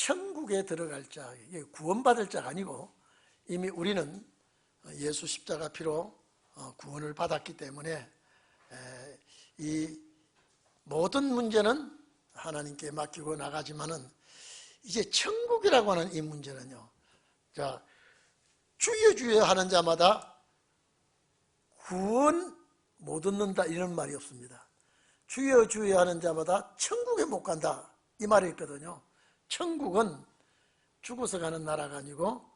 천국에 들어갈 자, 이게 구원받을 자가 아니고 이미 우리는 예수 십자가 피로 구원을 받았기 때문에 이 모든 문제는 하나님께 맡기고 나가지만은 이제 천국이라고 하는 이 문제는요, 자, 주여 주여 하는 자마다 구원 못 얻는다 이런 말이 없습니다. 주여 주여 하는 자마다 천국에 못 간다 이 말이 있거든요. 천국은 죽어서 가는 나라가 아니고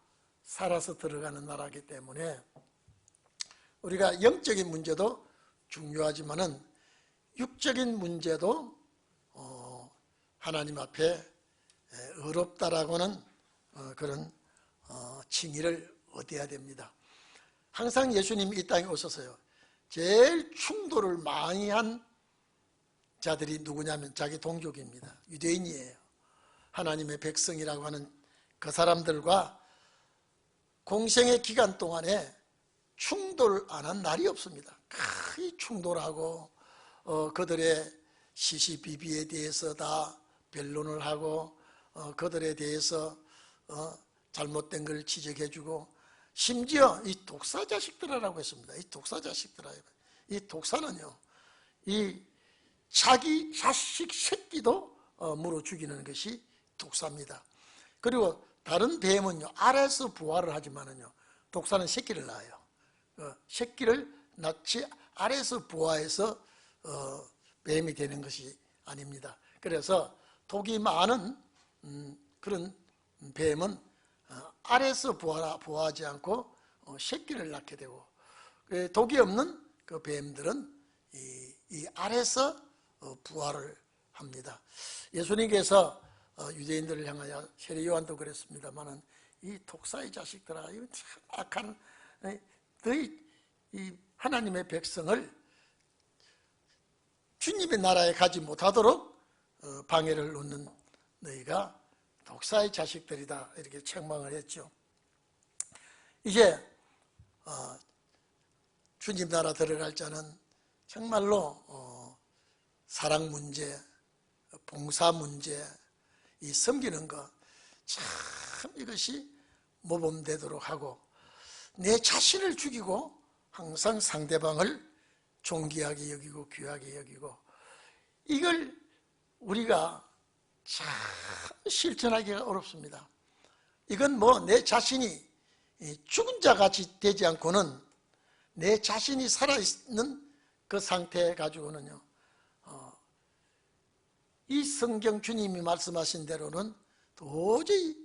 살아서 들어가는 나라이기 때문에 우리가 영적인 문제도 중요하지만은 육적인 문제도 하나님 앞에 어렵다라고는 그런 칭의를 얻어야 됩니다. 항상 예수님이 이 땅에 오셔서요, 제일 충돌을 많이 한 자들이 누구냐면 자기 동족입니다. 유대인이에요. 하나님의 백성이라고 하는 그 사람들과 공생의 기간 동안에 충돌 안 한 날이 없습니다. 거의 충돌하고 그들의 시시비비에 대해서 다 변론을 하고 그들에 대해서 잘못된 걸 지적해주고, 심지어 이 독사 자식들이라고 했습니다. 이 독사 자식들이라고. 이 독사는요, 이 자기 자식 새끼도 물어 죽이는 것이 독사입니다. 그리고 다른 뱀은요, 알에서 부화를 하지만은요, 독사는 새끼를 낳아요. 새끼를 낳지 알에서 부화해서 뱀이 되는 것이 아닙니다. 그래서 독이 많은 그런 뱀은 알에서 부화하지 않고 새끼를 낳게 되고, 독이 없는 그 뱀들은 이 알에서 부화를 합니다. 예수님께서 유대인들을 향하여 세례 요한도 그랬습니다만은 이 독사의 자식들아, 이거 참 악한 너희 이 하나님의 백성을 주님의 나라에 가지 못하도록 방해를 놓는 너희가 독사의 자식들이다 이렇게 책망을 했죠. 이제 주님 나라 들어갈 자는 정말로 사랑 문제, 봉사 문제, 이 섬기는 것, 참 이것이 모범되도록 하고, 내 자신을 죽이고 항상 상대방을 존귀하게 여기고 귀하게 여기고, 이걸 우리가 참 실천하기가 어렵습니다. 이건 뭐 내 자신이 죽은 자 같이 되지 않고는, 내 자신이 살아있는 그 상태 가지고는요, 이 성경 주님이 말씀하신 대로는 도저히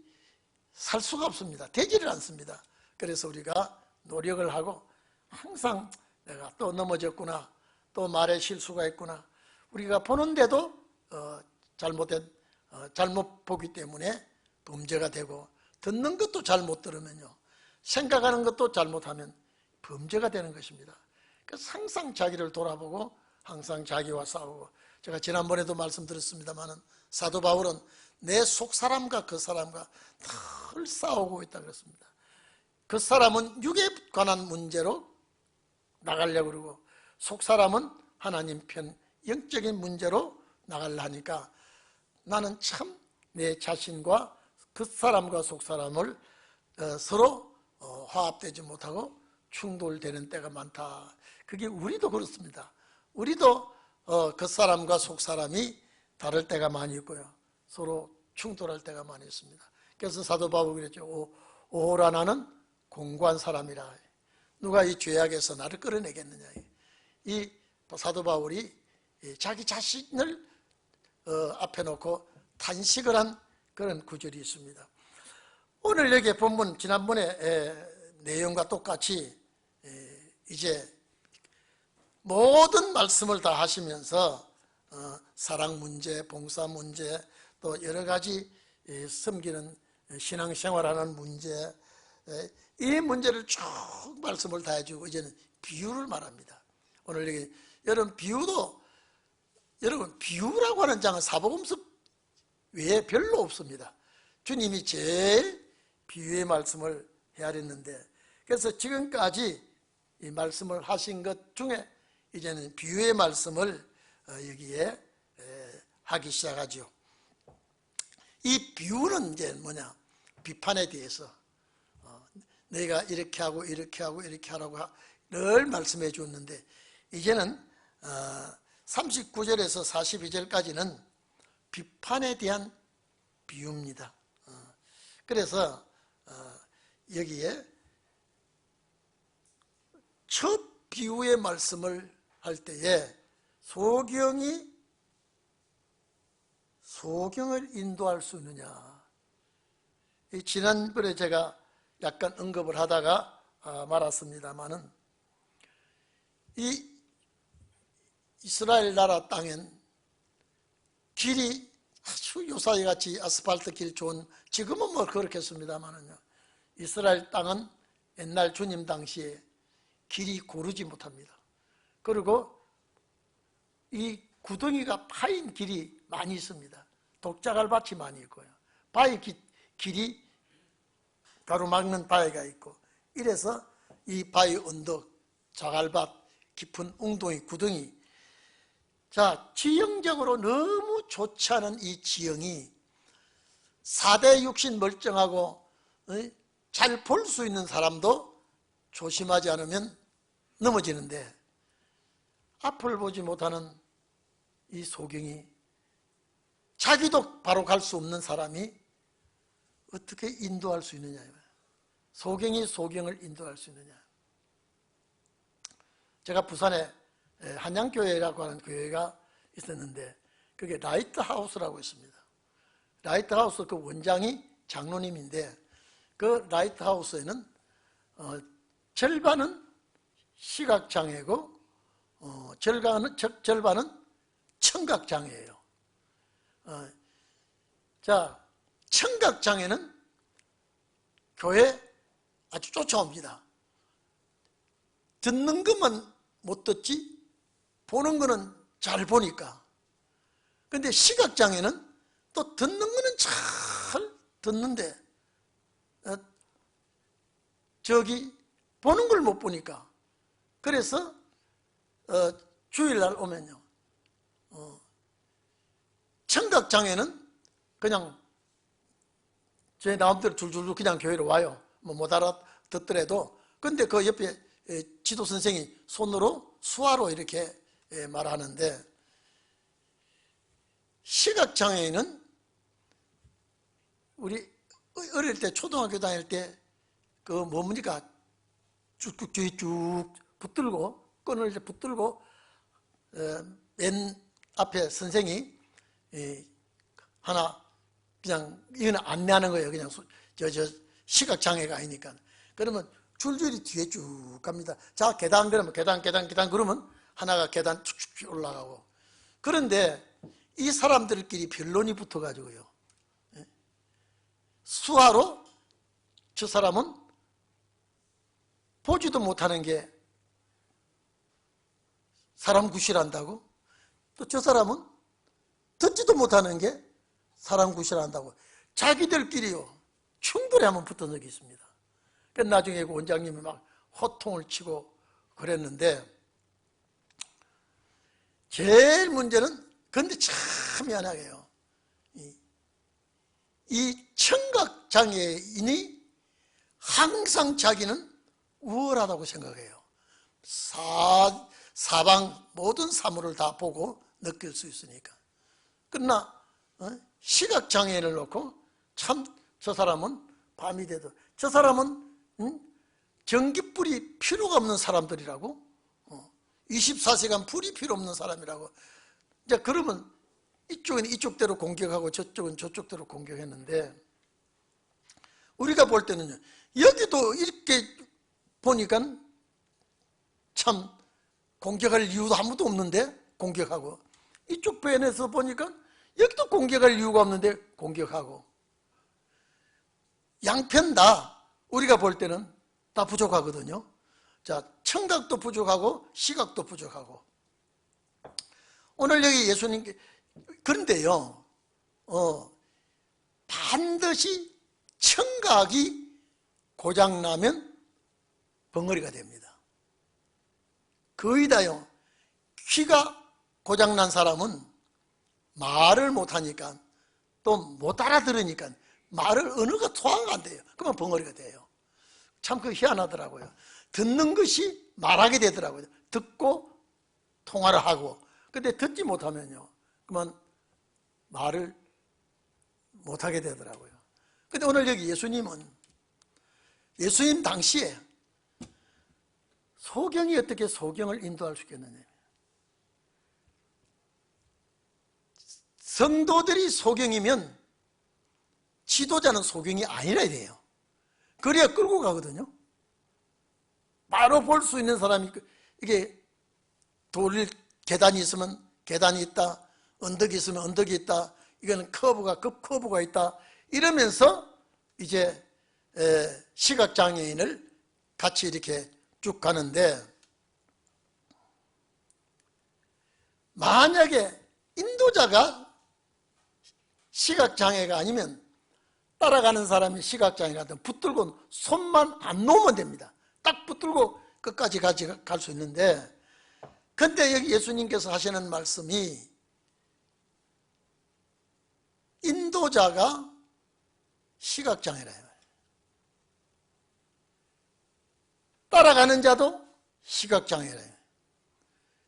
살 수가 없습니다. 되지를 않습니다. 그래서 우리가 노력을 하고, 항상 내가 또 넘어졌구나, 또 말에 실수가 있구나, 우리가 보는데도 잘못 보기 때문에 범죄가 되고, 듣는 것도 잘못 들으면요, 생각하는 것도 잘못하면 범죄가 되는 것입니다. 그래서 항상 자기를 돌아보고 항상 자기와 싸우고, 제가 지난번에도 말씀드렸습니다마는 사도 바울은 내 속사람과 그 사람과 늘 싸우고 있다 그랬습니다. 그 사람은 육에 관한 문제로 나가려고 그러고, 속사람은 하나님 편 영적인 문제로 나가려 하니까, 나는 참 내 자신과 그 사람과 속사람을 서로 화합되지 못하고 충돌되는 때가 많다. 그게 우리도 그렇습니다. 우리도 그 사람과 속사람이 다를 때가 많이 있고요, 서로 충돌할 때가 많이 있습니다. 그래서 사도 바울이 그랬죠. 오호라 나는 공고한 사람이라. 누가 이 죄악에서 나를 끌어내겠느냐. 이 사도 바울이 자기 자신을 앞에 놓고 탄식을 한 그런 구절이 있습니다. 오늘 여기 본문 지난번에 내용과 똑같이 이제 모든 말씀을 다 하시면서 사랑 문제, 봉사 문제, 또 여러 가지 섬기는 신앙생활하는 문제, 이 문제를 쭉 말씀을 다 해주고 이제는 비유를 말합니다. 오늘 여기 여러분 비유라고 하는 장은 사복음서 외에 별로 없습니다. 주님이 제일 비유의 말씀을 헤아렸는데, 그래서 지금까지 이 말씀을 하신 것 중에 이제는 비유의 말씀을 여기에 하기 시작하죠. 이 비유는 이제 뭐냐, 비판에 대해서 내가 이렇게 하고 이렇게 하고 이렇게 하라고 늘 말씀해 줬는데, 이제는 39절에서 42절까지는 비판에 대한 비유입니다. 그래서 여기에 첫 비유의 말씀을 할 때에 소경을 인도할 수 있느냐, 지난번에 제가 약간 언급을 하다가 말았습니다마는, 이 이스라엘 나라 땅엔 길이 아주 요사이 같이 아스팔트 길 좋은, 지금은 뭐 그렇겠습니다만은요, 이스라엘 땅은 옛날 주님 당시에 길이 고르지 못합니다. 그리고 이 구덩이가 파인 길이 많이 있습니다. 독자갈밭이 많이 있고요, 바위 길이 가로막는 바위가 있고, 이래서 이 바위 언덕, 자갈밭, 깊은 웅덩이, 구덩이, 자, 지형적으로 너무 좋지 않은 이 지형이 4대 육신 멀쩡하고 잘 볼 수 있는 사람도 조심하지 않으면 넘어지는데, 앞을 보지 못하는 이 소경이, 자기도 바로 갈 수 없는 사람이 어떻게 인도할 수 있느냐, 소경이 소경을 인도할 수 있느냐. 제가 부산에 한양교회라고 하는 교회가 있었는데, 그게 라이트하우스라고 있습니다. 라이트하우스 그 원장이 장로님인데, 그 라이트하우스에는 절반은 시각장애고 절반은 청각장애예요. 자, 청각장애는 교회 아주 쫓아옵니다. 듣는 것만 못 듣지 보는 거는 잘 보니까. 근데 시각장애는 또 듣는 거는 잘 듣는데 저기 보는 걸 못 보니까. 그래서 주일날 오면요, 청각장애는 그냥 제 마음대로 줄줄줄 그냥 교회로 와요. 뭐 못 알아듣더라도. 근데 그 옆에 지도 선생이 손으로 수화로 이렇게 말하는데, 시각장애인은 우리 어릴 때 초등학교 다닐 때 그 뭡니까, 쭉쭉 붙들고, 끈을 이렇게 붙들고 맨 앞에 선생이 하나 그냥 이거는 안내하는 거예요. 그냥 저 시각장애가 아니니까. 그러면 줄줄이 뒤에 쭉 갑니다. 자, 계단, 그러면 계단 그러면 하나가 계단 쭉쭉 올라가고. 그런데 이 사람들끼리 변론이 붙어가지고요, 수화로 저 사람은 보지도 못하는 게 사람 구실한다고, 또 저 사람은 듣지도 못하는 게 사람 구실한다고 자기들끼리요 충돌에 한번 붙은 적이 있습니다. 그 나중에 그 원장님이 막 호통을 치고 그랬는데, 제일 문제는, 근데 참 미안하게요, 이 청각장애인이 항상 자기는 우월하다고 생각해요. 사방 모든 사물을 다 보고 느낄 수 있으니까. 그러나 시각장애인을 놓고 참 저 사람은 밤이 돼도, 저 사람은 전기불이 필요가 없는 사람들이라고, 24시간 불이 필요 없는 사람이라고. 이제 그러면 이쪽은 이쪽대로 공격하고 저쪽은 저쪽대로 공격했는데, 우리가 볼 때는요, 여기도 이렇게 보니까 참 공격할 이유도 아무도 없는데 공격하고, 이쪽 편에서 보니까 여기도 공격할 이유가 없는데 공격하고, 양편 다 우리가 볼 때는 다 부족하거든요. 자, 청각도 부족하고 시각도 부족하고. 오늘 여기 예수님께, 그런데요, 반드시 청각이 고장나면 벙어리가 됩니다. 거의 다요, 귀가 고장난 사람은 말을 못하니까 또 못 알아들으니까 말을 언어가 소화가 안 돼요. 그러면 벙어리가 돼요. 참 그 희한하더라고요. 듣는 것이 말하게 되더라고요. 듣고 통화를 하고. 근데 듣지 못하면요, 그러면 말을 못하게 되더라고요. 근데 오늘 여기 예수님 당시에 소경이 어떻게 소경을 인도할 수 있겠느냐. 성도들이 소경이면 지도자는 소경이 아니라 돼요. 그래야 끌고 가거든요. 바로 볼 수 있는 사람이, 이게 돌 계단이 있으면 계단이 있다, 언덕이 있으면 언덕이 있다, 이거는 커브가 있다, 이러면서 이제 시각장애인을 같이 이렇게 쭉 가는데, 만약에 인도자가 시각장애가 아니면 따라가는 사람이 시각장애라든 붙들고 손만 안 놓으면 됩니다. 딱 붙들고 끝까지 갈 수 있는데, 근데 여기 예수님께서 하시는 말씀이 인도자가 시각장애래요. 따라가는 자도 시각장애래요.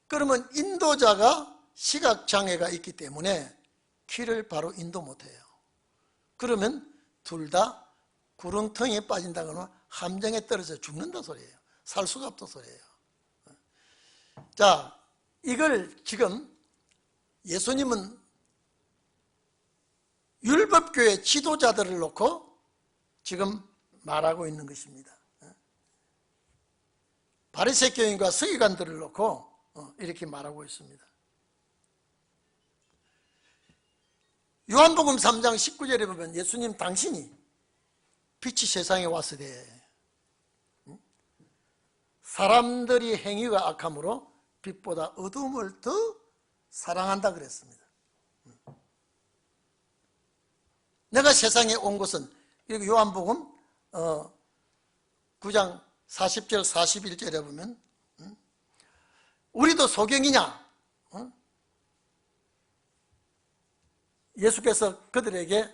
그러면 인도자가 시각장애가 있기 때문에 길을 바로 인도 못해요. 그러면 둘 다 구렁텅이에 빠진다거나 함정에 떨어져 죽는다 소리예요. 살 수가 없다 소리예요. 자, 이걸 지금 예수님은 율법교회 지도자들을 놓고 지금 말하고 있는 것입니다. 바리새교인과 서기관들을 놓고 이렇게 말하고 있습니다. 요한복음 3장 19절에 보면 예수님 당신이 빛이 세상에 왔을 때 사람들이 행위가 악함으로 빛보다 어둠을 더 사랑한다 그랬습니다. 내가 세상에 온 것은, 요한복음 9장 40절 41절에 보면 우리도 소경이냐? 예수께서 그들에게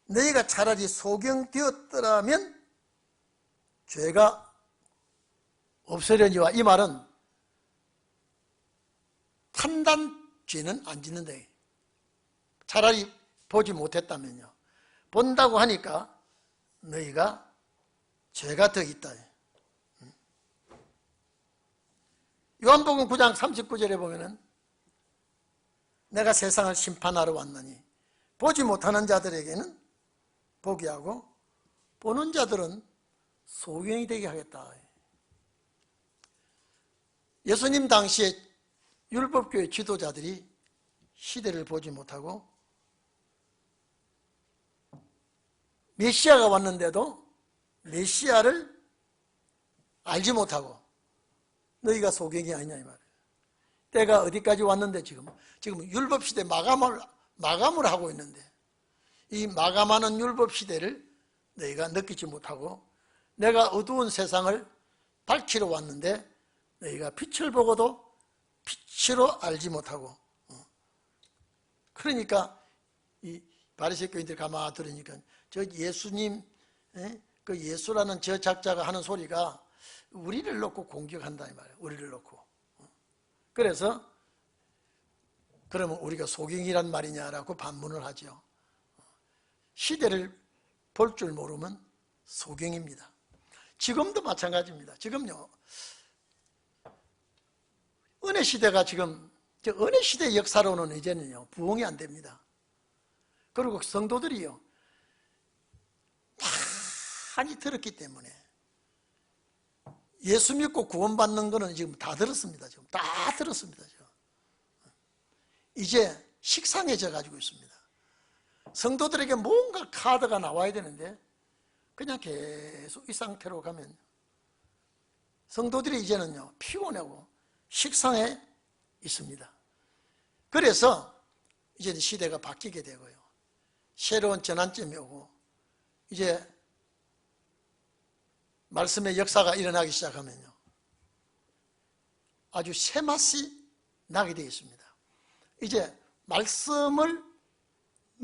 너희가 차라리 소경되었더라면 죄가 없으려니와, 이 말은 판단죄는 안 짓는다. 차라리 보지 못했다면요. 본다고 하니까 너희가 죄가 더 있다. 요한복음 9장 39절에 보면은 내가 세상을 심판하러 왔느니 보지 못하는 자들에게는 보게 하고 보는 자들은 소경이 되게 하겠다. 예수님 당시에 율법교회 지도자들이 시대를 보지 못하고 메시아가 왔는데도 메시아를 알지 못하고 너희가 소경이 아니냐 이 말이에요. 때가 어디까지 왔는데 지금 율법시대 마감을 하고 있는데, 이 마감하는 율법시대를 너희가 느끼지 못하고 내가 어두운 세상을 밝히러 왔는데 너희가 빛을 보고도 빛으로 알지 못하고, 그러니까 이 바리새교인들 가만히 들으니까 저 예수님, 그 예수라는 저 작자가 하는 소리가 우리를 놓고 공격한다 이 말이에요. 우리를 놓고. 그래서 그러면 우리가 소경이란 말이냐라고 반문을 하죠. 시대를 볼 줄 모르면 소경입니다. 지금도 마찬가지입니다. 지금요, 은혜 시대가 지금, 은혜 시대 역사로는 이제는요 부흥이 안 됩니다. 그리고 성도들이요 많이 들었기 때문에 예수 믿고 구원받는 거는 지금 다 들었습니다. 지금 다 들었습니다. 지금. 이제 식상해져 가지고 있습니다. 성도들에게 뭔가 카드가 나와야 되는데 그냥 계속 이 상태로 가면 성도들이 이제는요 피곤하고 식상해 있습니다. 그래서 이제 시대가 바뀌게 되고요, 새로운 전환점이 오고 이제 말씀의 역사가 일어나기 시작하면요 아주 새 맛이 나게 되어 있습니다. 이제 말씀을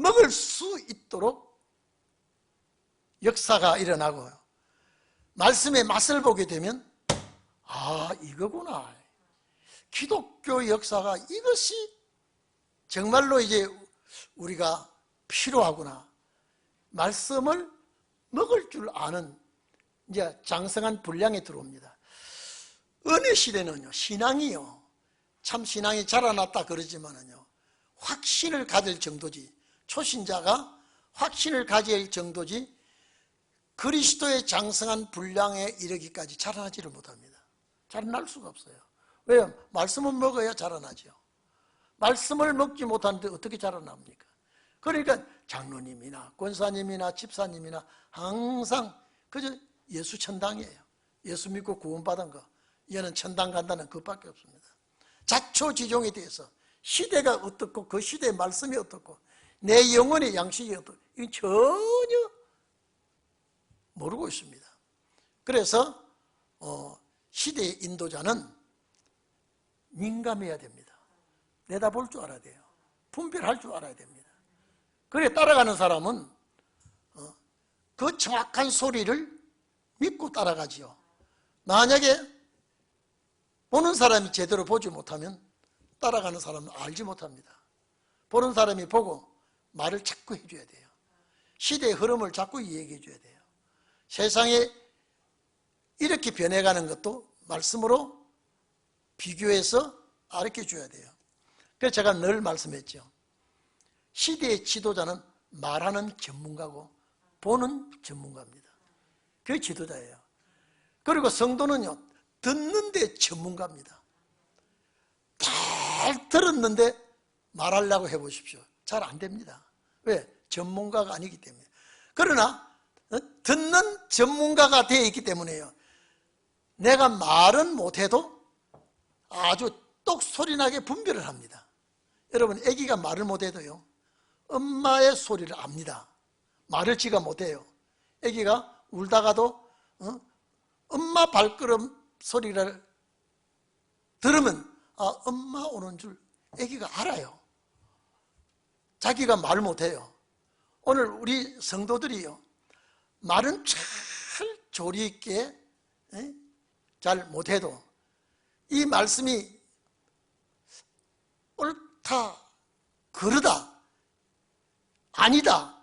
먹을 수 있도록 역사가 일어나고 말씀의 맛을 보게 되면 아, 이거구나. 기독교 역사가 이것이 정말로 이제 우리가 필요하구나. 말씀을 먹을 줄 아는 이제 장성한 분량에 들어옵니다. 어느 시대는요, 신앙이요, 참 신앙이 자라났다 그러지만은요, 확신을 가질 정도지, 초신자가 확신을 가질 정도지 그리스도의 장성한 분량에 이르기까지 자라나지를 못합니다. 자라날 수가 없어요. 왜요? 말씀을 먹어야 자라나죠. 말씀을 먹지 못하는데 어떻게 자라납니까? 그러니까 장로님이나 권사님이나 집사님이나 항상 그저 예수 천당이에요. 예수 믿고 구원받은 거, 얘는 천당 간다는 그것밖에 없습니다. 자초지종에 대해서 시대가 어떻고 그 시대의 말씀이 어떻고 내 영혼의 양식이 어떻고 이건 전혀 모르고 있습니다. 그래서 시대의 인도자는 민감해야 됩니다. 내다볼 줄 알아야 돼요. 분별할 줄 알아야 됩니다. 그래 따라가는 사람은 그 정확한 소리를 믿고 따라가지요. 만약에 보는 사람이 제대로 보지 못하면 따라가는 사람은 알지 못합니다. 보는 사람이 보고 말을 자꾸 해줘야 돼요. 시대의 흐름을 자꾸 이야기해 줘야 돼요. 세상에 이렇게 변해가는 것도 말씀으로 비교해서 가르쳐 줘야 돼요. 그래서 제가 늘 말씀했죠. 시대의 지도자는 말하는 전문가고 보는 전문가입니다. 그게 지도자예요. 그리고 성도는요, 듣는 데 전문가입니다. 잘 들었는데 말하려고 해보십시오. 잘 안 됩니다. 왜? 전문가가 아니기 때문에. 그러나 듣는 전문가가 되어 있기 때문에요, 내가 말은 못해도 아주 똑소리나게 분별을 합니다. 여러분, 아기가 말을 못해도요, 엄마의 소리를 압니다. 말을 지가 못해요. 아기가 울다가도 엄마 발걸음 소리를 들으면 아, 엄마 오는 줄 아기가 알아요. 자기가 말을 못해요. 오늘 우리 성도들이요, 말은 잘 조리 있게 잘 못해도 이 말씀이 옳다, 그르다, 아니다,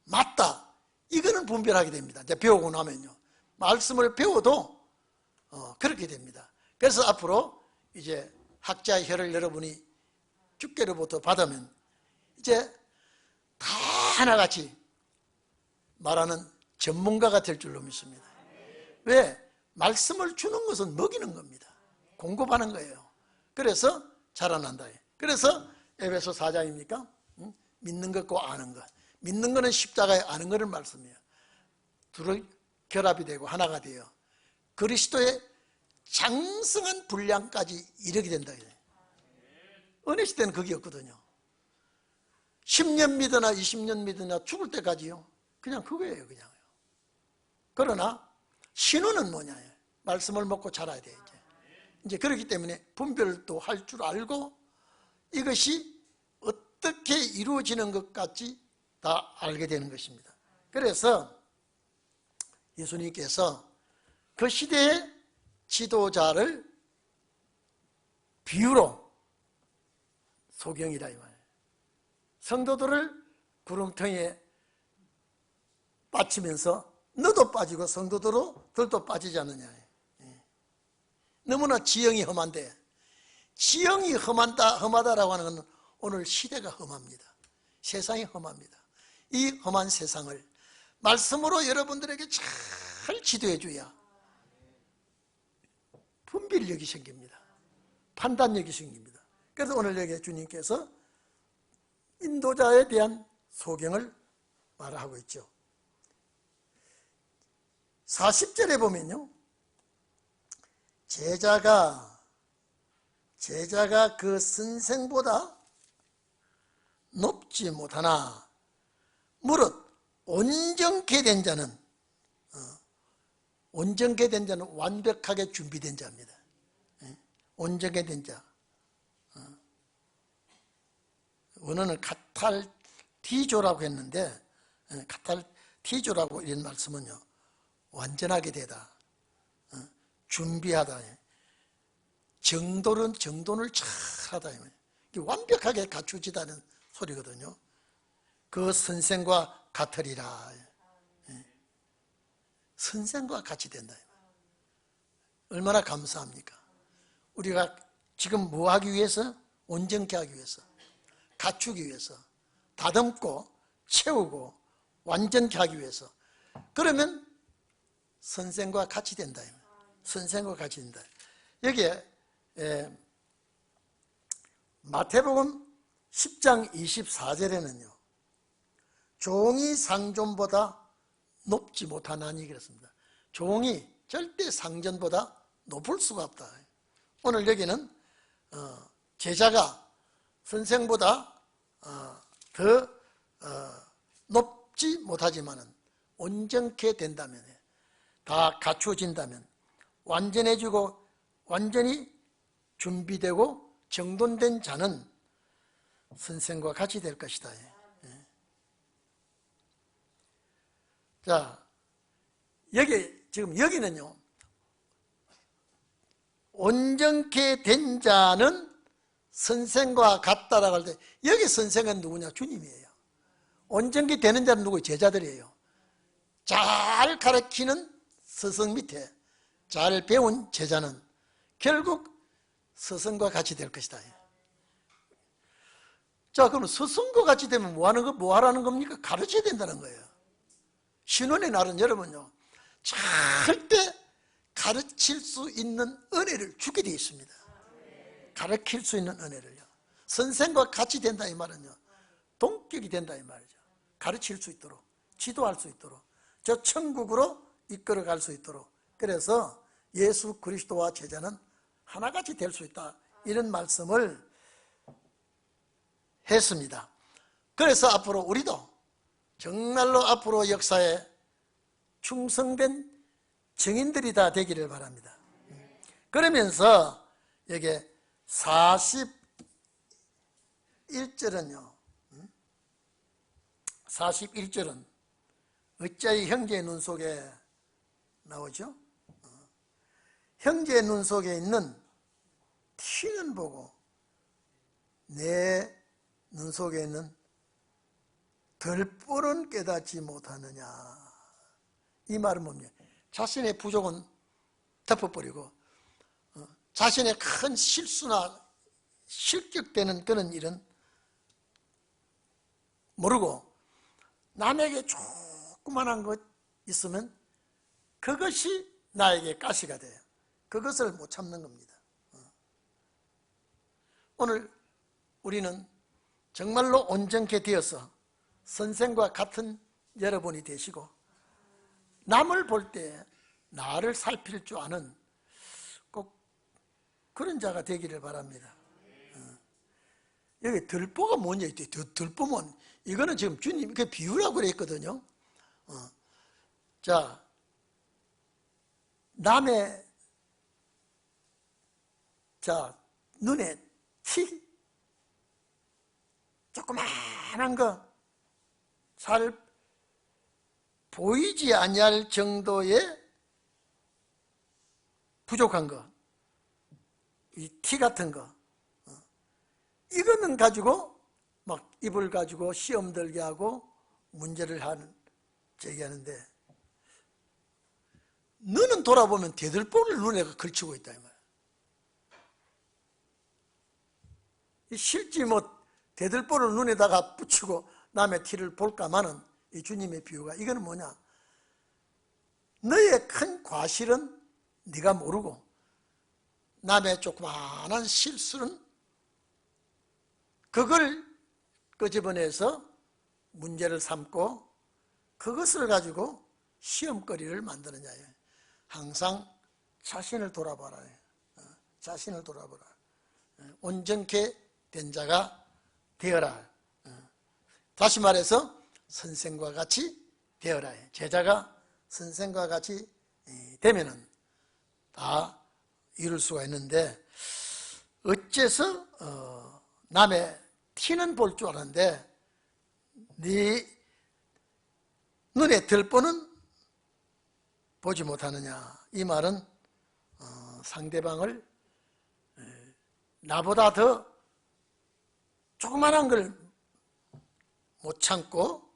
맞다, 이거는 분별하게 됩니다. 이제 배우고 나면요, 말씀을 배워도 그렇게 됩니다. 그래서 앞으로 이제 학자의 혀를 여러분이 주께로부터 받으면 이제 다 하나같이 말하는 전문가가 될 줄로 믿습니다. 왜? 말씀을 주는 것은 먹이는 겁니다. 공급하는 거예요. 그래서 자라난다. 그래서 에베소 4장입니까? 믿는 것과 아는 것. 믿는 것은 십자가에, 아는 것을 말씀이에요. 둘이 결합이 되고 하나가 되어 그리스도의 장성한 분량까지 이르게 된다. 어느 시대는 그게 없거든요. 10년 믿으나 20년 믿으나 죽을 때까지요, 그냥 그거예요. 그냥. 그러나 신호는 뭐냐? 말씀을 먹고 자라야 돼. 이제 그렇기 때문에 분별도 할 줄 알고 이것이 어떻게 이루어지는 것까지 다 알게 되는 것입니다. 그래서 예수님께서 그 시대의 지도자를 비유로 소경이라 이 말이에요. 성도들을 구름통에 빠치면서 너도 빠지고 성도들도 빠지지 않느냐. 너무나 지형이 험한데, 지형이 험하다라고 하는 것은 오늘 시대가 험합니다. 세상이 험합니다. 이 험한 세상을 말씀으로 여러분들에게 잘 지도해 줘야 분별력이 생깁니다. 판단력이 생깁니다. 그래서 오늘 여기 주님께서 인도자에 대한 소경을 말하고 있죠. 40절에 보면요, 제자가 그 선생보다 높지 못하나 무릇 온전케 된 자는 완벽하게 준비된 자입니다. 온전케 된 자. 원어는 카탈티조라고 했는데, 카탈티조라고 이런 말씀은요, 완전하게 되다, 준비하다, 정돈을 잘하다, 완벽하게 갖추지다는 소리거든요. 그 선생과 같으리라. 선생과 같이 된다. 얼마나 감사합니까? 우리가 지금 뭐 하기 위해서? 온전케 하기 위해서, 갖추기 위해서, 다듬고 채우고 완전케 하기 위해서. 그러면 선생과 같이 된다. 선생과 같이 된다. 여기에 마태복음 10장 24절에는요, 종이 상전보다 높지 못하나니 그랬습니다. 종이 절대 상전보다 높을 수가 없다. 오늘 여기는 제자가 선생보다 더 높지 못하지만은 온전케 된다면, 다 갖추어진다면, 완전해지고 완전히 준비되고 정돈된 자는 선생과 같이 될 것이다. 자, 여기는요, 온전케 된 자는 선생과 같다라고 할 때, 여기 선생은 누구냐? 주님이에요. 온전케 되는 자는 누구예요? 제자들이에요. 잘 가르치는 스승 밑에 잘 배운 제자는 결국 스승과 같이 될 것이다. 자, 그럼 스승과 같이 되면 뭐 하라는 겁니까? 가르쳐야 된다는 거예요. 신혼의 날은 여러분요, 절대 가르칠 수 있는 은혜를 주게 되어 있습니다. 가르칠 수 있는 은혜를요. 선생과 같이 된다 이 말은요, 동격이 된다 이 말이죠. 가르칠 수 있도록, 지도할 수 있도록, 저 천국으로 이끌어갈 수 있도록. 그래서 예수 그리스도와 제자는 하나같이 될 수 있다, 이런 말씀을 했습니다. 그래서 앞으로 우리도 정말로 앞으로 역사에 충성된 증인들이 다 되기를 바랍니다. 그러면서 여기 41절은요, 41절은 어찌하여 형제의 눈 속에 나오죠? 형제의 눈 속에 있는 티는 보고 내 눈 속에 있는 덜뿔은 깨닫지 못하느냐. 이 말은 뭡니까? 자신의 부족은 덮어버리고 자신의 큰 실수나 실격되는 그런 일은 모르고, 남에게 조그만한 것 있으면 그것이 나에게 가시가 돼요. 그것을 못 참는 겁니다. 오늘 우리는 정말로 온전케 되어서 선생과 같은 여러분이 되시고, 남을 볼 때 나를 살필 줄 아는 꼭 그런 자가 되기를 바랍니다. 여기 들보가 뭔지, 들보면 이거는 지금 주님 그 비유라고 그랬거든요. 자, 남의 눈에 티 조그만한 거, 잘 보이지 아니할 정도의 부족한 거, 이 티 같은 거, 이거는 가지고 막 입을 가지고 시험 들게 하고 문제를 제기하는데, 너는 돌아보면 대들보를 눈에 걸치고 있다 이 말이야. 실제 뭐 대들보를 눈에다가 붙이고 남의 티를 볼까마는 이 주님의 비유가, 이거는 뭐냐? 너의 큰 과실은 네가 모르고 남의 조그마한 실수는 그걸 끄집어내서 문제를 삼고 그것을 가지고 시험거리를 만드느냐예요. 항상 자신을 돌아봐라. 자신을 돌아보라. 온전케 된 자가 되어라. 다시 말해서 선생과 같이 되어라. 제자가 선생과 같이 되면은 다 이룰 수가 있는데, 어째서 남의 티는 볼 줄 아는데 네 눈에 들보는 보지 못하느냐. 이 말은 상대방을 나보다 더 조그만한 걸 못 참고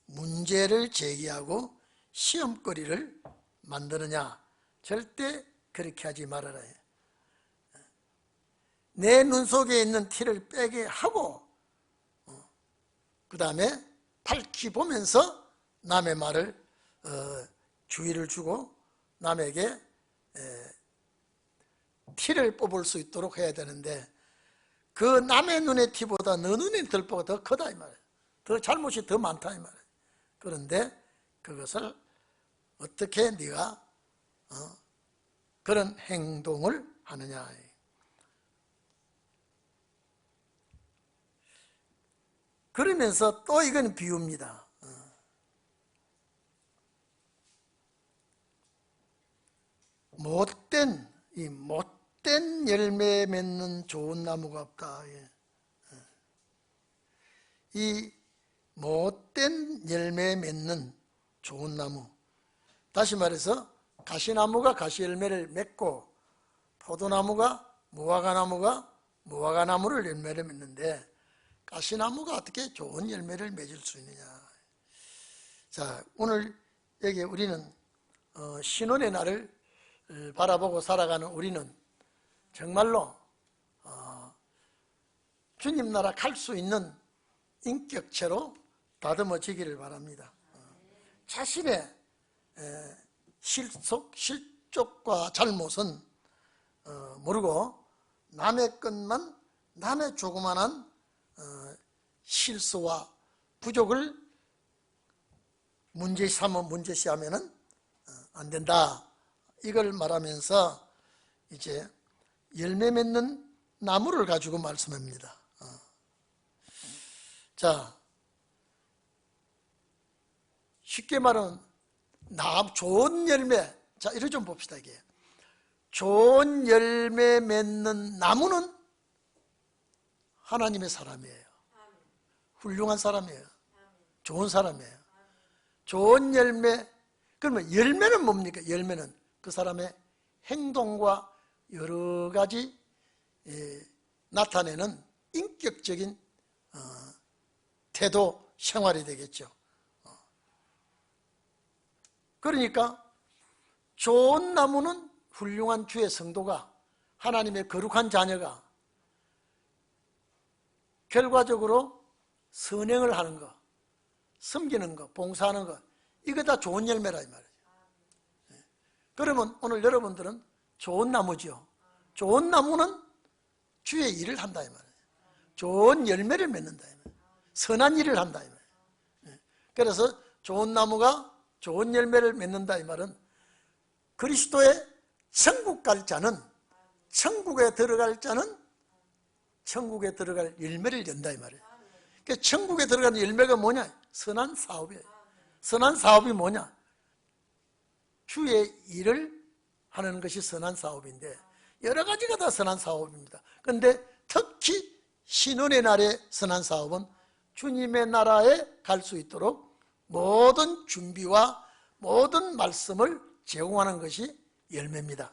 문제를 제기하고 시험거리를 만드느냐. 절대 그렇게 하지 말아라. 내 눈 속에 있는 티를 빼게 하고 그 다음에 밝히 보면서 남의 말을 주의를 주고 남에게 티를 뽑을 수 있도록 해야 되는데, 그 남의 눈의 티보다 너 눈의 들보가 더 크다 이 말이에요. 더 잘못이 더 많다 이 말이에요. 그런데 그것을 어떻게 네가 그런 행동을 하느냐. 그러면서 또 이건 비유입니다. 못된 열매 맺는 좋은 나무가 없다. 이 못된 열매 맺는 좋은 나무, 다시 말해서 가시나무가 가시 열매를 맺고 포도나무가 무화과나무를 열매를 맺는데 가시나무가 어떻게 좋은 열매를 맺을 수 있느냐. 자, 오늘 여기 우리는 신혼의 날을 바라보고 살아가는 우리는 정말로 주님 나라 갈 수 있는 인격체로 다듬어지기를 바랍니다. 자신의 실족과 잘못은 모르고 남의 것만, 남의 조그만한 실수와 부족을 문제시하면은 안 된다. 이걸 말하면서 이제 열매 맺는 나무를 가지고 말씀합니다. 자, 쉽게 말하면 좋은 열매. 자, 이거 좀 봅시다. 이게 좋은 열매 맺는 나무는 하나님의 사람이에요. 훌륭한 사람이에요. 좋은 사람이에요. 좋은 열매. 그러면 열매는 뭡니까? 열매는 그 사람의 행동과 여러 가지 나타내는 인격적인 태도, 생활이 되겠죠. 그러니까 좋은 나무는 훌륭한 주의 성도가, 하나님의 거룩한 자녀가 결과적으로 선행을 하는 것, 섬기는 것, 봉사하는 것, 이거 다 좋은 열매라 이 말이에요. 그러면 오늘 여러분들은 좋은 나무죠. 좋은 나무는 주의 일을 한다 이 말이에요. 좋은 열매를 맺는다 이 말이에요. 선한 일을 한다 이 말이에요. 그래서 좋은 나무가 좋은 열매를 맺는다 이 말은 그리스도의 천국 갈 자는, 천국에 들어갈 자는 천국에 들어갈 열매를 연다 이 말이에요. 그러니까 천국에 들어가는 열매가 뭐냐? 선한 사업이에요. 선한 사업이 뭐냐? 주의 일을 하는 것이 선한 사업인데 여러 가지가 다 선한 사업입니다. 그런데 특히 신혼의 날의 선한 사업은 주님의 나라에 갈 수 있도록 모든 준비와 모든 말씀을 제공하는 것이 열매입니다.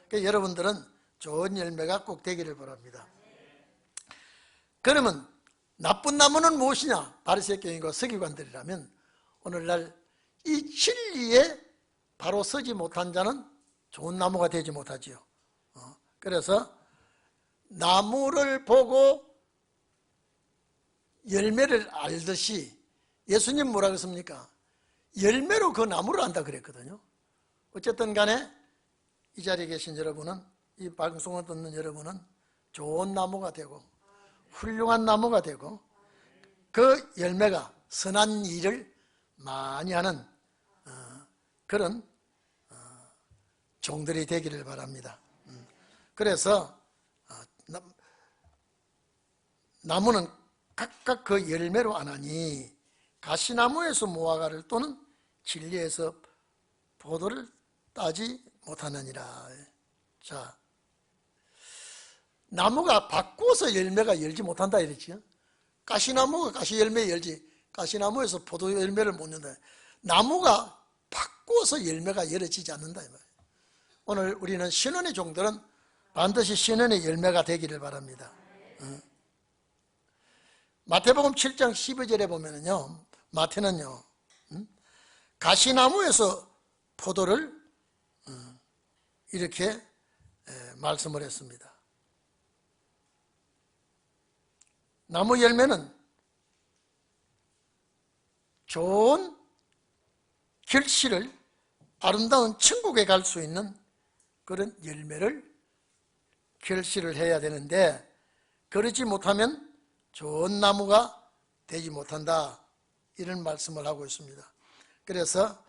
그러니까 여러분들은 좋은 열매가 꼭 되기를 바랍니다. 그러면 나쁜 나무는 무엇이냐? 바리새교인과 서기관들이라면 오늘날 이 진리에 바로 서지 못한 자는 좋은 나무가 되지 못하지요. 그래서 나무를 보고 열매를 알듯이 예수님 뭐라 그랬습니까? 열매로 그 나무를 안다 그랬거든요. 어쨌든 간에 이 자리에 계신 여러분은, 이 방송을 듣는 여러분은 좋은 나무가 되고 훌륭한 나무가 되고 그 열매가 선한 일을 많이 하는 그런 종들이 되기를 바랍니다. 그래서 나무는 각각 그 열매로 아나니 가시나무에서 무화과를 또는 진리에서 포도를 따지 못하느니라. 자, 나무가 바꾸어서 열매가 열지 못한다 이랬지요. 가시나무가 가시 열매 열지 가시나무에서 포도 열매를 못 낸다. 나무가 바꾸어서 열매가 열어지지 않는다 이 말이에요. 오늘 우리는 신혼의 종들은 반드시 신혼의 열매가 되기를 바랍니다. 마태복음 7장 12절에 보면은요, 마태는요, 가시나무에서 포도를 이렇게 말씀을 했습니다. 나무 열매는 좋은 결실을, 아름다운 천국에 갈 수 있는 그런 열매를 결실을 해야 되는데, 그러지 못하면 좋은 나무가 되지 못한다, 이런 말씀을 하고 있습니다. 그래서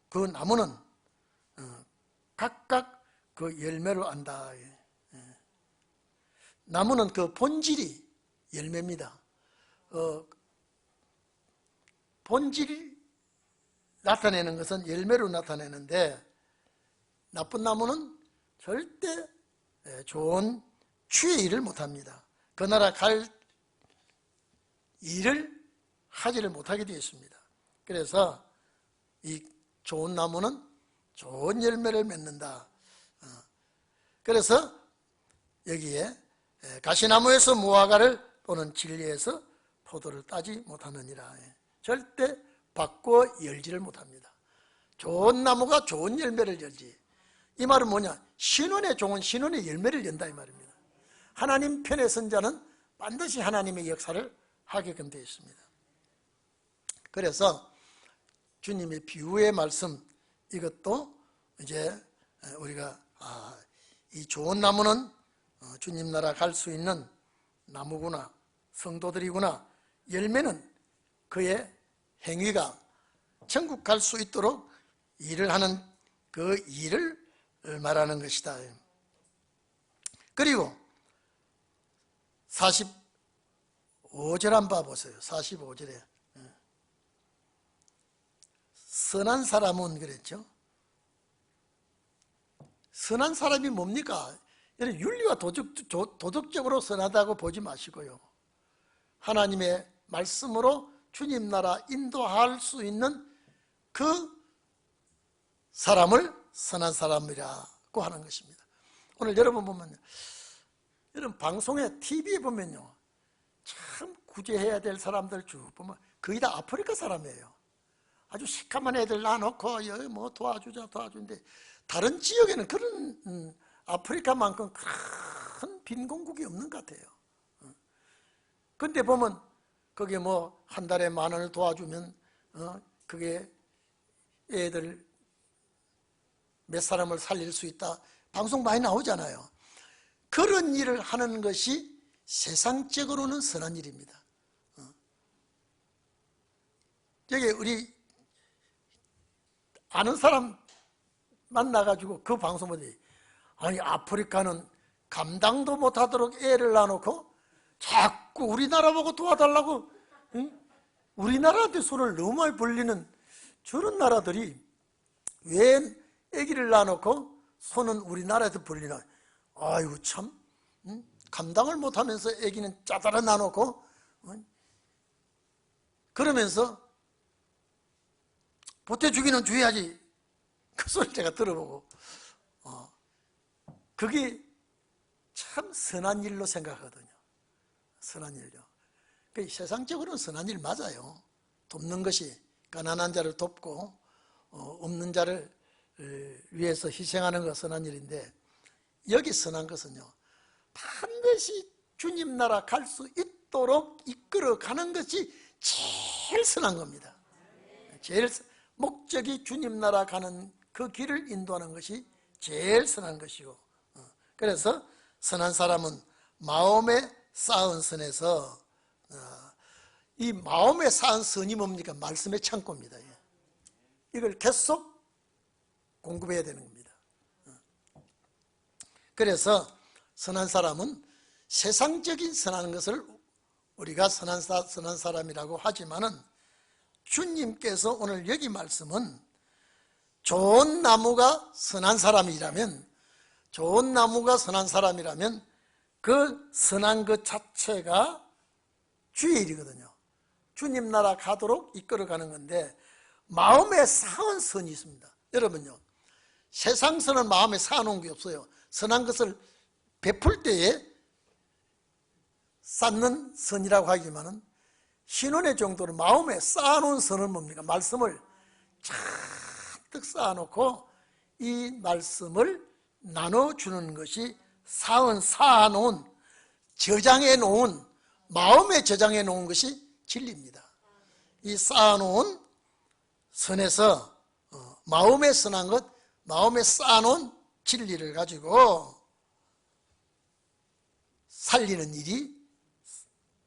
그 나무는 각각 그 열매를 안다. 나무는 그 본질이 열매입니다. 본질이 나타내는 것은 열매로 나타내는데, 나쁜 나무는 절대 좋은 주의 일을 못합니다. 그 나라 갈 일을 하지를 못하게 되어 있습니다. 그래서 이 좋은 나무는 좋은 열매를 맺는다. 그래서 여기에 가시나무에서 무화과를 또는 진리에서 포도를 따지 못하느니라. 절대 바꿔 열지를 못합니다. 좋은 나무가 좋은 열매를 열지. 이 말은 뭐냐? 신혼의 종은 신혼의 열매를 연다 이 말입니다. 하나님 편에 선 자는 반드시 하나님의 역사를 하게끔 되어 있습니다. 그래서 주님의 비유의 말씀, 이것도 이제 우리가 이 좋은 나무는 주님 나라 갈 수 있는 나무구나, 성도들이구나. 열매는 그의 행위가 천국 갈 수 있도록 일을 하는 그 일을 말하는 것이다. 그리고 45절 한번 봐보세요. 45절에 선한 사람은 그랬죠. 선한 사람이 뭡니까? 윤리와 도덕적으로 선하다고 보지 마시고요, 하나님의 말씀으로 주님 나라 인도할 수 있는 그 사람을 선한 사람이라고 하는 것입니다. 오늘 여러분 보면, 여러분 방송에 TV에 보면요, 참 구제해야 될 사람들 쭉 보면 거의 다 아프리카 사람이에요. 아주 시커먼 애들 놔놓고 여기 뭐 도와주는데, 다른 지역에는 그런 아프리카만큼 큰 빈곤국이 없는 것 같아요. 근데 보면 거기에 뭐 한 달에 10,000원을 도와주면 그게 애들 몇 사람을 살릴 수 있다, 방송 많이 나오잖아요. 그런 일을 하는 것이 세상적으로는 선한 일입니다. 여기 우리 아는 사람 만나가지고 그 방송 보니, 아니 아프리카는 감당도 못하도록 애를 낳아놓고 자꾸 우리나라 보고 도와달라고, 우리나라한테 손을 너무 많이 벌리는 저런 나라들이 왜 애기를 낳아놓고 손은 우리나라에서 벌리나. 아이고 참, 감당을 못하면서 애기는 짜다라 낳아놓고, 그러면서 보태주기는 줘야지, 그 소리 제가 들어보고 그게 참 선한 일로 생각하거든요. 선한 일요. 세상적으로는 선한 일 맞아요. 돕는 것이, 가난한 자를 돕고 없는 자를 위해서 희생하는 것 선한 일인데, 여기 선한 것은요, 반드시 주님 나라 갈 수 있도록 이끌어가는 것이 제일 선한 겁니다. 제일 목적이 주님 나라 가는 그 길을 인도하는 것이 제일 선한 것이고, 그래서 선한 사람은 마음에 쌓은 선에서, 이 마음에 쌓은 선이 뭡니까? 말씀의 창고입니다. 이걸 계속 공급해야 되는 겁니다. 그래서 선한 사람은 세상적인 선한 것을 우리가 선한 사람이라고 하지만은, 주님께서 오늘 여기 말씀은 좋은 나무가 선한 사람이라면, 그 선한 것 자체가 주의 일이거든요. 주님 나라 가도록 이끌어가는 건데 마음에 쌓은 선이 있습니다. 여러분요, 세상 선은 마음에 쌓아놓은 게 없어요. 선한 것을 베풀 때에 쌓는 선이라고 하지만은 신혼의 정도로 마음에 쌓아놓은 선은 뭡니까? 말씀을 잔뜩 쌓아놓고 이 말씀을 나눠주는 것이 쌓아놓은, 저장해 놓은, 마음에 저장해 놓은 것이 진리입니다. 이 쌓아놓은 선에서 마음에 선한 것, 마음에 쌓아놓은 진리를 가지고 살리는 일이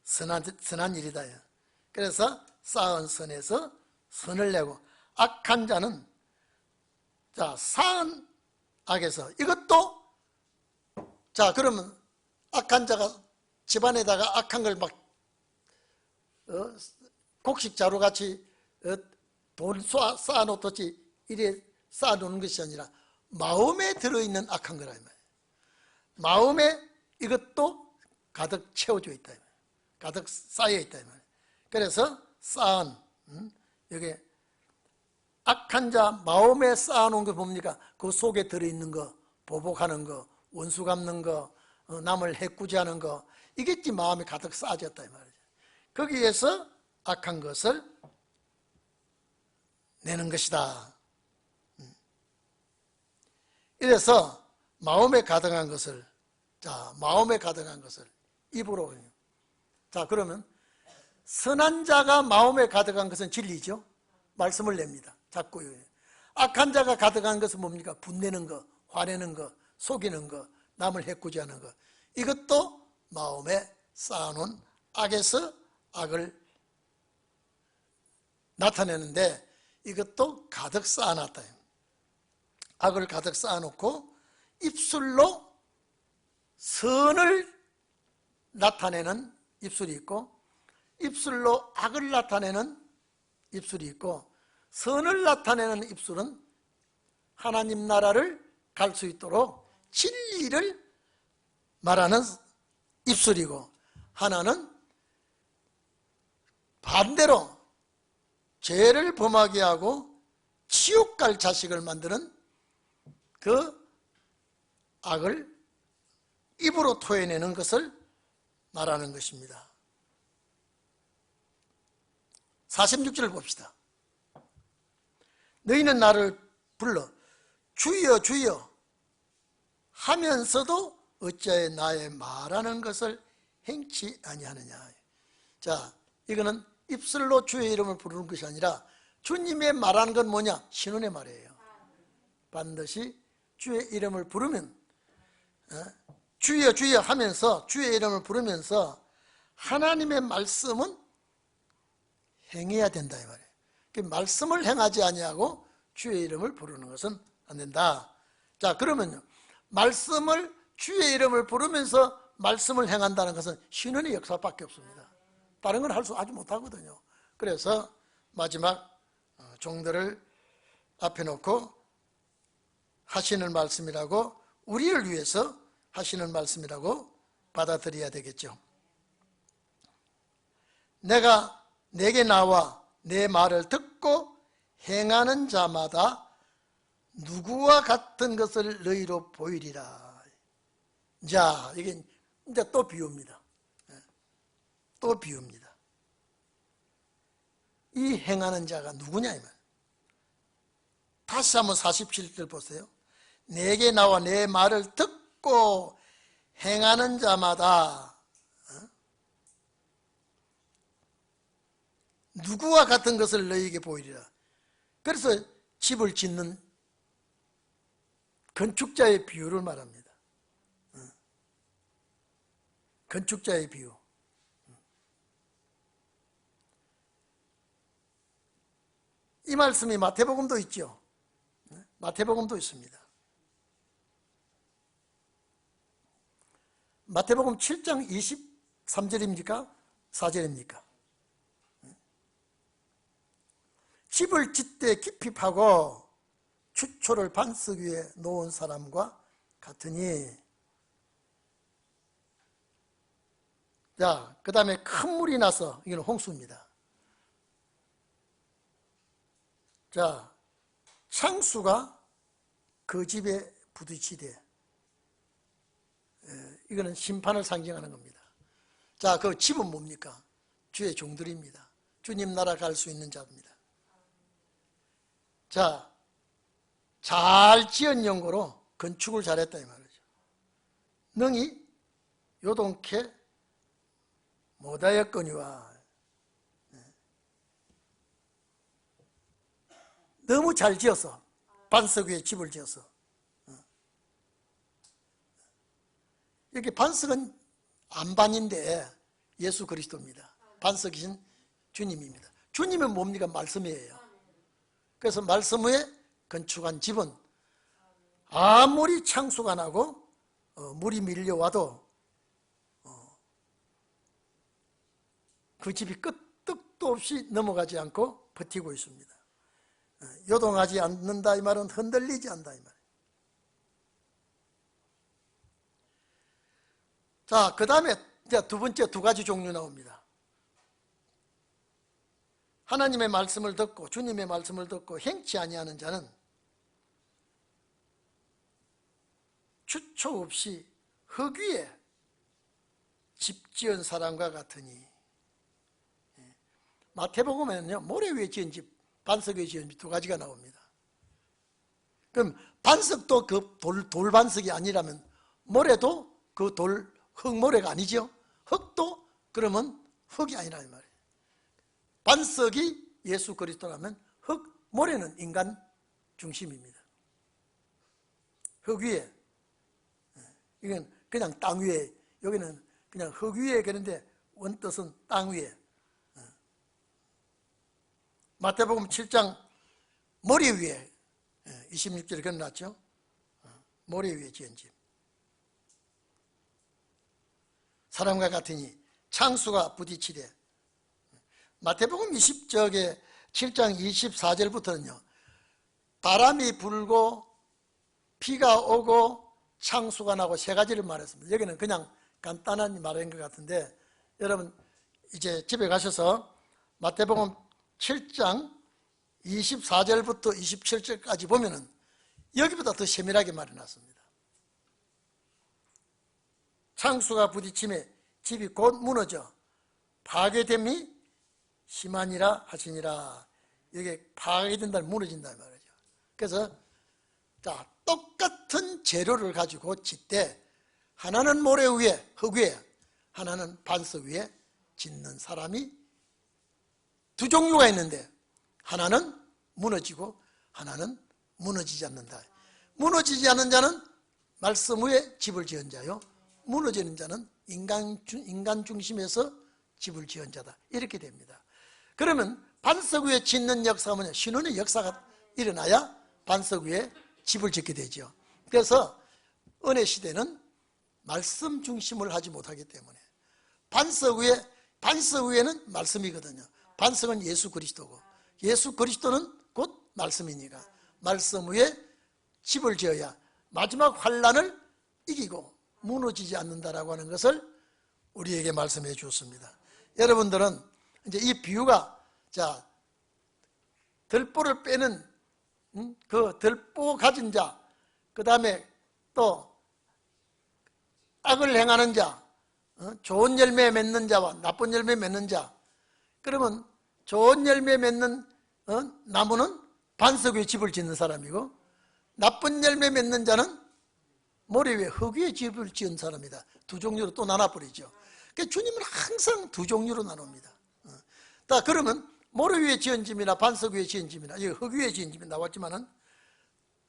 선한 일이다. 그래서 쌓은 선에서 선을 내고, 악한 자는, 자, 쌓은 악에서 이것도, 자, 그러면 악한 자가 집안에다가 악한 걸 막 곡식자루 같이 돈 쌓아놓듯이 이래 쌓아놓는 것이 아니라 마음에 들어있는 악한 거라 이 말이에요. 마음에 이것도 가득 채워져 있다, 가득 쌓여 있다 이 말이에요. 그래서 쌓은, 여기 악한 자 마음에 쌓아놓은 거 뭡니까? 그 속에 들어있는 거, 보복하는 거, 원수 갚는 거, 남을 해꾸지하는 거, 이게 마음에 가득 쌓아졌다 이 말이죠. 거기에서 악한 것을 내는 것이다. 이래서 마음에 가득한 것을, 자, 마음에 가득한 것을 입으로. 자, 그러면 선한 자가 마음에 가득한 것은 진리죠. 말씀을 냅니다. 자꾸. 악한 자가 가득한 것은 뭡니까? 분내는 거, 화내는 거, 속이는 거, 남을 해꾸지하는 거. 이것도 마음에 쌓아놓은 악에서 악을 나타내는데 이것도 가득 쌓아놨다. 악을 가득 쌓아놓고 입술로 선을 나타내는 입술이 있고, 입술로 악을 나타내는 입술이 있고, 선을 나타내는 입술은 하나님 나라를 갈 수 있도록 진리를 말하는 입술이고, 하나는 반대로 죄를 범하게 하고 지옥 갈 자식을 만드는 그 악을 입으로 토해내는 것을 말하는 것입니다. 46절을 봅시다. 너희는 나를 불러 주여 주여 하면서도 어찌하여 나의 말하는 것을 행치 아니하느냐. 자, 이거는 입술로 주의 이름을 부르는 것이 아니라 주님의 말하는 건 뭐냐? 신원의 말이에요. 반드시 주의 이름을 부르면, 주여 주여 하면서 주의 이름을 부르면서 하나님의 말씀은 행해야 된다 이 말이에요. 그 말씀을 행하지 아니하고 주의 이름을 부르는 것은 안 된다. 자, 그러면요, 말씀을, 주의 이름을 부르면서 말씀을 행한다는 것은 신원의 역사밖에 없습니다. 다른 건 하지 못하거든요. 그래서 마지막 종들을 앞에 놓고 하시는 말씀이라고, 우리를 위해서 하시는 말씀이라고 받아들여야 되겠죠. 내가 내게 나와 내 말을 듣고 행하는 자마다 누구와 같은 것을 너희로 보이리라. 자, 이게 이제 또 비유입니다. 또 비유입니다. 이 행하는 자가 누구냐 이 말. 다시 한번 47절 보세요. 내게 나와 내 말을 듣고 행하는 자마다 누구와 같은 것을 너희에게 보이리라. 그래서 집을 짓는 건축자의 비유를 말합니다. 건축자의 비유. 이 말씀이 마태복음도 있죠. 마태복음도 있습니다. 마태복음 7장 23절입니까? 4절입니까? 집을 짓되 깊이 파고 추초를 반석 위에 놓은 사람과 같으니, 자, 그 다음에 큰 물이 나서, 이건 홍수입니다. 자, 창수가 그 집에 부딪히되, 이거는 심판을 상징하는 겁니다. 자, 그 집은 뭡니까? 주의 종들입니다. 주님 나라 갈 수 있는 자입니다. 자, 잘 지은 연고로 건축을 잘했다 이 말이죠. 능히 요동케 못하였거니와. 너무 잘 지어서, 반석 위에 집을 지어서. 이렇게 반석은 안반인데 예수 그리스도입니다. 반석이신 주님입니다. 주님은 뭡니까? 말씀이에요. 그래서 말씀 위에 건축한 집은 아무리 창수가 나고 물이 밀려와도 그 집이 끄떡도 없이 넘어가지 않고 버티고 있습니다. 요동하지 않는다 이 말은 흔들리지 않는다 이 말이에요. 자, 그 다음에 두 번째 두 가지 종류 나옵니다. 하나님의 말씀을 듣고 주님의 말씀을 듣고 행치 아니하는 자는 주초 없이 흙 위에 집 지은 사람과 같으니. 마태복음에는요, 모래 위에 지은 집, 반석 위에 지은 집 두 가지가 나옵니다. 그럼 반석도 그 돌반석이 아니라면 모래도 그 흙모래가 아니죠. 흙도 그러면 흙이 아니라 이 말이에요. 반석이 예수 그리스도라면 모래는 인간 중심입니다. 흙 위에, 이건 그냥 땅 위에, 여기는 그냥 흙 위에 그런데 원뜻은 땅 위에. 마태복음 7장 모래 위에 26절에 그려놨죠. 모래 위에 지은 집. 사람과 같으니 창수가 부딪히되. 마태복음 20장의 7장 24절부터는요, 바람이 불고 비가 오고 창수가 나고 세 가지를 말했습니다. 여기는 그냥 간단한 말인 것 같은데, 여러분 이제 집에 가셔서 마태복음 7장 24절부터 27절까지 보면은 여기보다 더 세밀하게 말해놨습니다. 창수가 부딪힘에 집이 곧 무너져 파괴됨이 심하니라 하시니라. 이게 파괴된다, 무너진다 말이죠. 그래서 자, 똑같은 재료를 가지고 짓되 하나는 모래 위에, 흙 위에, 하나는 반석 위에 짓는 사람이 두 종류가 있는데, 하나는 무너지고 하나는 무너지지 않는다. 무너지지 않는 자는 말씀 위에 집을 지은 자요, 무너지는 자는 인간 중심에서 집을 지은 자다. 이렇게 됩니다. 그러면 반석 위에 짓는 역사가 뭐냐? 신혼의 역사가 일어나야 반석 위에 집을 짓게 되죠. 그래서 은혜 시대는 말씀 중심을 하지 못하기 때문에 반석 위에는 말씀이거든요. 반석은 예수 그리스도고, 예수 그리스도는 곧 말씀이니까 말씀 위에 집을 지어야 마지막 환난을 이기고 무너지지 않는다라고 하는 것을 우리에게 말씀해 주었습니다. 여러분들은 이제 이 비유가, 자, 들보를 빼는 그 들보 가진 자, 그 다음에 또 악을 행하는 자, 좋은 열매 맺는 자와 나쁜 열매 맺는 자. 그러면 좋은 열매 맺는 나무는 반석 위에 집을 짓는 사람이고, 나쁜 열매 맺는 자는 모래 위에, 흙 위에 집을 지은 사람이다. 두 종류로 또 나눠버리죠. 그러니까 주님은 항상 두 종류로 나눕니다. 그러면 모래 위에 지은 집이나 반석 위에 지은 집이나 흙 위에 지은 집이 나왔지만은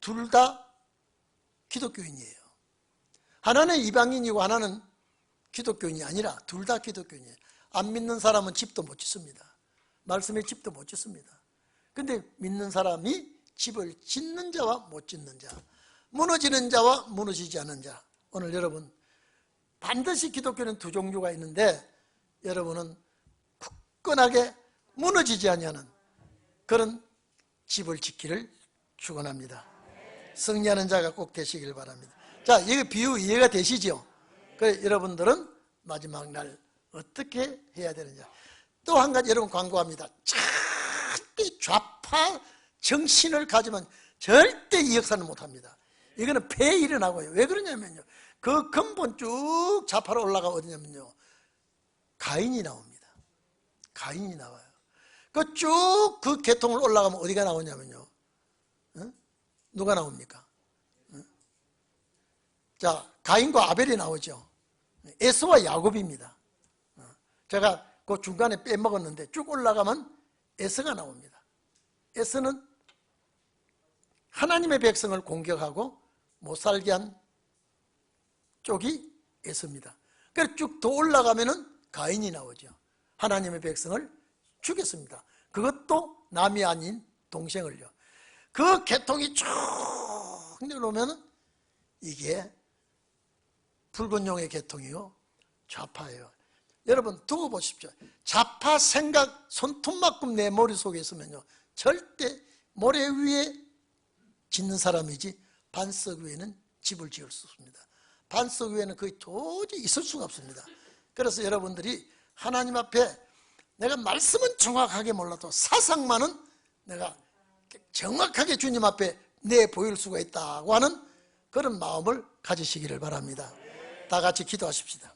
둘 다 기독교인이에요. 하나는 이방인이고 하나는 기독교인이 아니라 둘 다 기독교인이에요. 안 믿는 사람은 집도 못 짓습니다. 말씀의 집도 못 짓습니다. 근데 믿는 사람이 집을 짓는 자와 못 짓는 자, 무너지는 자와 무너지지 않는 자. 오늘 여러분, 반드시 기독교는 두 종류가 있는데 여러분은 굳건하게 무너지지 아니하는 그런 집을 짓기를 축원합니다. 승리하는 자가 꼭 되시길 바랍니다. 자, 이 비유 이해가 되시죠? 그래, 여러분들은 마지막 날 어떻게 해야 되느냐. 또 한 가지 여러분 광고합니다. 절대 좌파 정신을 가지면 절대 이 역사는 못합니다. 이거는 폐에 일어나고요. 왜 그러냐면요, 그 근본 쭉 좌파로 올라가 어디냐면요, 가인이 나옵니다. 가인이 나와요. 그 쭉 그 계통을 올라가면 어디가 나오냐면요, 누가 나옵니까? 자, 가인과 아벨이 나오죠. 에서와 야곱입니다. 제가 그 중간에 빼먹었는데 쭉 올라가면 에서가 나옵니다. 에서는 하나님의 백성을 공격하고 못 살게 한 쪽이 에서입니다. 그래서 쭉 더 올라가면은 가인이 나오죠. 하나님의 백성을 죽였습니다. 그것도 남이 아닌 동생을요. 그 계통이 쭉 내려오면 이게 붉은 용의 계통이요, 좌파예요. 여러분 두고 보십시오. 좌파 생각 손톱만큼 내 머릿속에 있으면요, 절대 모래 위에 짓는 사람이지 반석 위에는 집을 지을 수 없습니다. 반석 위에는 거의 도저히 있을 수가 없습니다. 그래서 여러분들이 하나님 앞에 내가 말씀은 정확하게 몰라도 사상만은 내가 정확하게 주님 앞에 내보일 수가 있다고 하는 그런 마음을 가지시기를 바랍니다. 다 같이 기도하십시다.